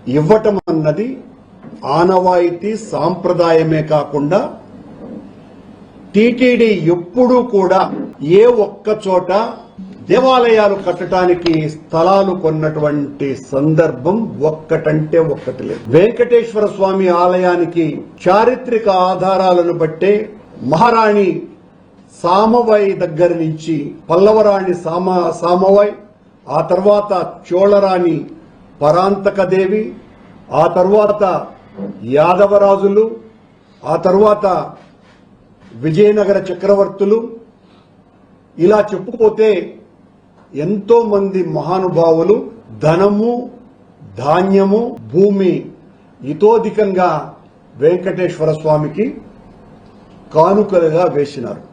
ఇవ్వటం అన్నది ఆనవాయితీ సాంప్రదాయమే కాకుండా టీటీడీ ఎప్పుడూ కూడా ఏ ఒక్క చోట దేవాలయాలు కట్టడానికి స్థలాలు కొన్నటువంటి సందర్భం ఒక్కటంటే ఒక్కటి లేదు. వెంకటేశ్వర స్వామి ఆలయానికి చారిత్రక ఆధారాలను బట్టే మహారాణి సామవై దగ్గర నుంచి పల్లవరాణి సామవై, ఆ తర్వాత చోళరాణి పరాంతకదేవి, ఆ తర్వాత యాదవరాజులు, ఆ తర్వాత విజయనగర చక్రవర్తులు, ఇలా చెప్పుకోతే ఎంతో మంది మహానుభావులు ధనము, ధాన్యము, భూమి ఇతోధికంగా వెంకటేశ్వర స్వామికి కానుకలుగా వేసినారు.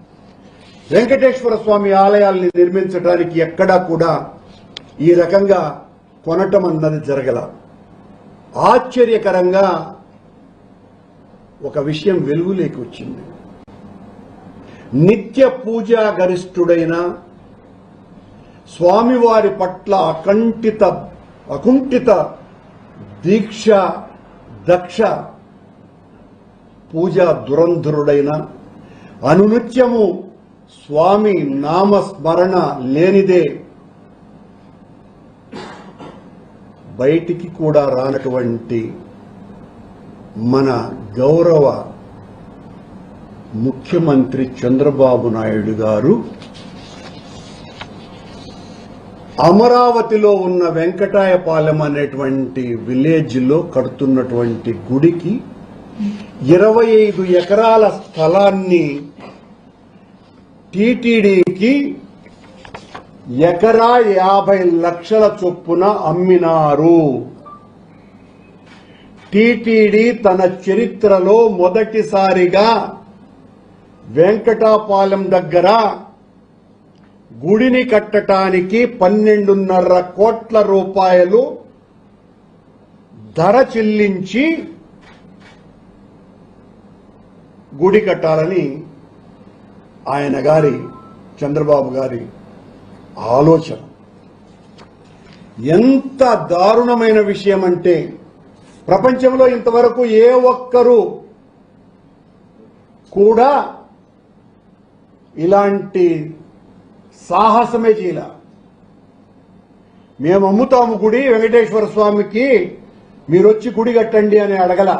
వెంకటేశ్వర స్వామి ఆలయాల్ని నిర్మించడానికి ఎక్కడా కూడా ఈ రకంగా కొనటం అన్నది జరగల. ఆశ్చర్యకరంగా ఒక విషయం వెలుగులోకి వచ్చింది. నిత్య పూజా గరిష్ఠుడైన స్వామివారి పట్ల అకుంఠిత దీక్ష దక్ష పూజా దురంధరుడైన, అనునిత్యము స్వామి నామస్మరణ లేనిదే బయటికి కూడా రానటువంటి మన గౌరవ ముఖ్యమంత్రి చంద్రబాబు నాయుడు గారు అమరావతిలో ఉన్న వెంకటాయపాలెం అనేటువంటి విలేజ్ లో కడుతున్నటువంటి గుడికి 25 ఎకరాల స్థలాన్ని టీటీడీకి ఎకరా 50 లక్షల చొప్పున అమ్మినారు. టీటీడీ తన చరిత్రలో మొదటిసారిగా వెంకటాపాలెం దగ్గర గుడిని కట్టడానికి 12.5 కోట్ల రూపాయలు ధర చెల్లించి గుడి కట్టాలని ఆయన గారి చంద్రబాబు గారి ఆలోచన. ఎంత దారుణమైన విషయం అంటే ప్రపంచంలో ఇంతవరకు ఏ ఒక్కరూ కూడా ఇలాంటి సాహసమే చేయాల. మేము అమ్ముతాము గుడి వెంకటేశ్వర స్వామికి, మీరొచ్చి గుడి కట్టండి అని అడగల.